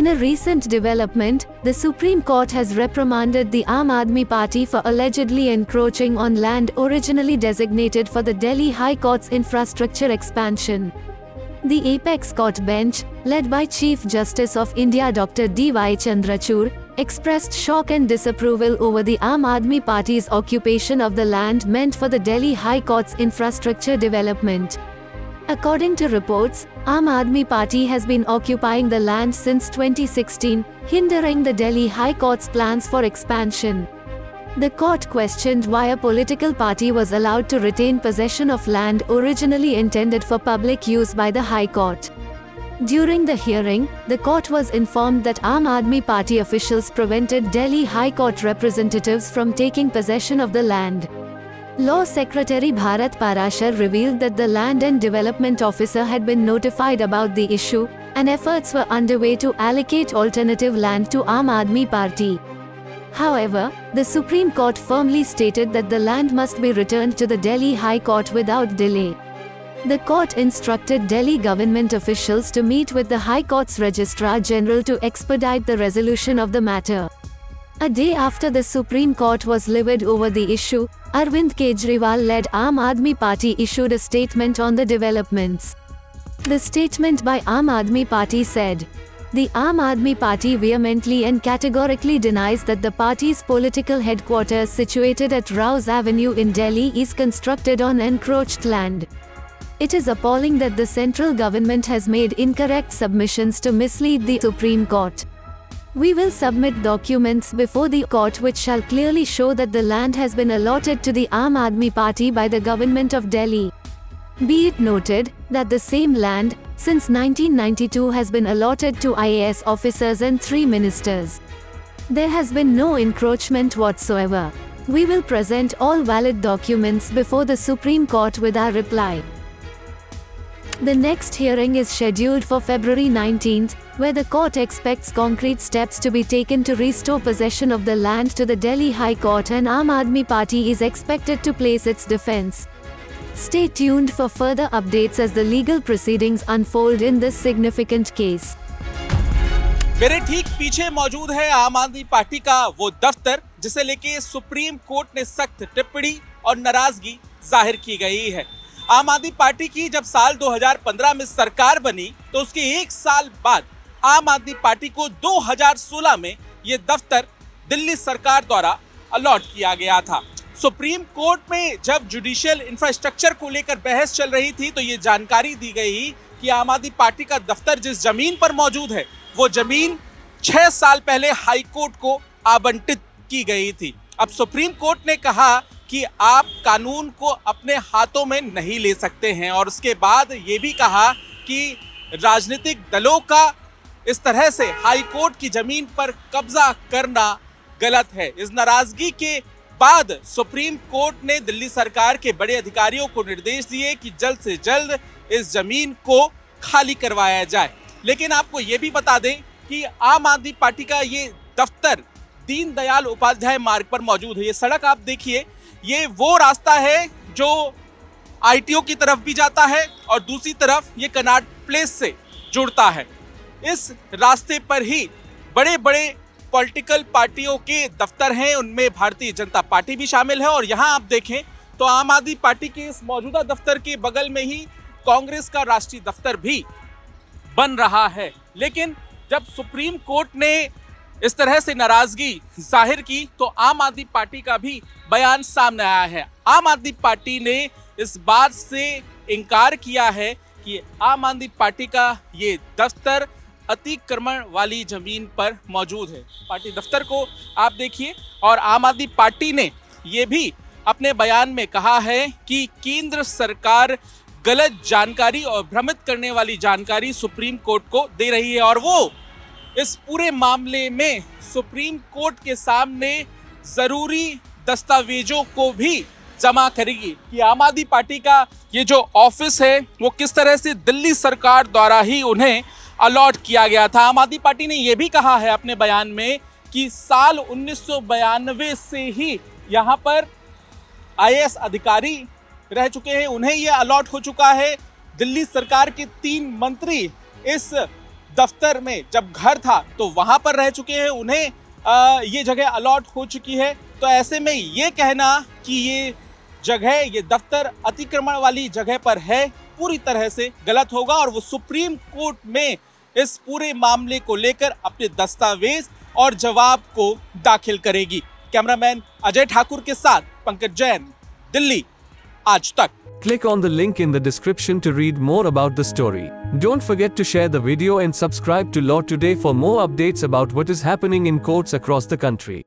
In a recent development, the Supreme Court has reprimanded the Aam Aadmi Party for allegedly encroaching on land originally designated for the Delhi High Court's infrastructure expansion. The apex court bench, led by Chief Justice of India Dr. D.Y. Chandrachud, expressed shock and disapproval over the Aam Aadmi Party's occupation of the land meant for the Delhi High Court's infrastructure development. According to reports, Aam Aadmi Party has been occupying the land since 2016, hindering the Delhi High Court's plans for expansion. The court questioned why a political party was allowed to retain possession of land originally intended for public use by the High Court. During the hearing, the court was informed that Aam Aadmi Party officials prevented Delhi High Court representatives from taking possession of the land. Law Secretary Bharat Parashar revealed that the Land and Development Officer had been notified about the issue, and efforts were underway to allocate alternative land to Aam Aadmi Party. However, the Supreme Court firmly stated that the land must be returned to the Delhi High Court without delay. The court instructed Delhi government officials to meet with the High Court's Registrar General to expedite the resolution of the matter. A day after the Supreme Court was livid over the issue, Arvind Kejriwal-led Aam Aadmi Party issued a statement on the developments. The statement by Aam Aadmi Party said, "The Aam Aadmi Party vehemently and categorically denies that the party's political headquarters situated at Rouse Avenue in Delhi is constructed on encroached land. It is appalling that the central government has made incorrect submissions to mislead the Supreme Court. We will submit documents before the court which shall clearly show that the land has been allotted to the Aam Aadmi Party by the government of Delhi. Be it noted that the same land, since 1992, has been allotted to IAS officers and 3 ministers. There has been no encroachment whatsoever. We will present all valid documents before the Supreme Court with our reply." The next hearing is scheduled for February 19th, where the court expects concrete steps to be taken to restore possession of the land to the Delhi High Court, and Aam Aadmi Party is expected to place its defense. Stay tuned for further updates as the legal proceedings unfold in this significant case. मेरे ठीक पीछे मौजूद है आम आदमी party का वो दफ्तर जिसे लेके सुप्रीम कोर्ट ने सख्त टिप्पणी और नाराजगी जाहिर की गई है। आम आदमी पार्टी की जब साल 2015 में सरकार बनी तो उसके 1 साल बाद आम आदमी पार्टी को 2016 में ये दफ्तर दिल्ली सरकार द्वारा अलॉट किया गया था। सुप्रीम कोर्ट में जब जुडिशियल इंफ्रास्ट्रक्चर को लेकर बहस चल रही थी तो ये जानकारी दी गई कि आम आदमी पार्टी का दफ्तर जिस जमीन पर मौजूद है वो जमीन 6 साल पहले हाई कोर्ट को आवंटित की गई थी। अब सुप्रीम कोर्ट ने कहा कि आप कानून को अपने हाथों में नहीं ले सकते हैं, और उसके बाद ये भी कहा कि राजनीतिक दलों का इस तरह से हाई कोर्ट की जमीन पर कब्जा करना गलत है। इस नाराजगी के बाद सुप्रीम कोर्ट ने दिल्ली सरकार के बड़े अधिकारियों को निर्देश दिए कि जल्द से जल्द इस जमीन को खाली करवाया जाए। लेकिन आपको ये भी बता दें कि आम आदमी पार्टी का ये दफ्तर दीनदयाल उपाध्याय मार्ग पर मौजूद है। ये सड़क आप देखिए, ये वो रास्ता है जो आईटीओ की तरफ भी जाता है और दूसरी तरफ ये कनॉट प्लेस से जुड़ता है। इस रास्ते पर ही बड़े बड़े पॉलिटिकल पार्टियों के दफ्तर हैं, उनमें भारतीय जनता पार्टी भी शामिल है। और यहाँ आप देखें तो आम आदमी पार्टी के इस मौजूदा दफ्तर के बगल में ही कांग्रेस का राष्ट्रीय दफ्तर भी बन रहा है। लेकिन जब सुप्रीम कोर्ट ने इस तरह से नाराजगी जाहिर की तो आम आदमी पार्टी का भी बयान सामने आया है। आम आदमी पार्टी ने इस बात से इनकार किया है कि आम आदमी पार्टी का ये दफ्तर अतिक्रमण वाली जमीन पर मौजूद है। पार्टी दफ्तर को आप देखिए, और आम आदमी पार्टी ने ये भी अपने बयान में कहा है कि केंद्र सरकार गलत जानकारी और भ्रमित करने वाली जानकारी सुप्रीम कोर्ट को दे रही है, और वो इस पूरे मामले में सुप्रीम कोर्ट के सामने जरूरी दस्तावेजों को भी जमा करेगी कि आम आदमी पार्टी का ये जो ऑफिस है वो किस तरह से दिल्ली सरकार द्वारा ही उन्हें अलॉट किया गया था। आम आदमी पार्टी ने ये भी कहा है अपने बयान में कि साल 1992 से ही यहाँ पर आईएएस अधिकारी रह चुके हैं, उन्हें ये अलॉट हो चुका है। दिल्ली सरकार के 3 मंत्री इस दफ्तर में जब घर था तो वहां पर रह चुके हैं, उन्हें ये जगह अलॉट हो चुकी है। तो ऐसे में ये कहना कि ये जगह, ये दफ्तर अतिक्रमण वाली जगह पर है, पूरी तरह से गलत होगा और वो सुप्रीम कोर्ट में इस पूरे मामले को लेकर अपने दस्तावेज और जवाब को दाखिल करेगी। कैमरामैन अजय ठाकुर के साथ पंकज जैन, दिल्ली आज तक। Click on the link in the description to read more about the story. Don't forget to share the video and subscribe to Law Today for more updates about what is happening in courts across the country.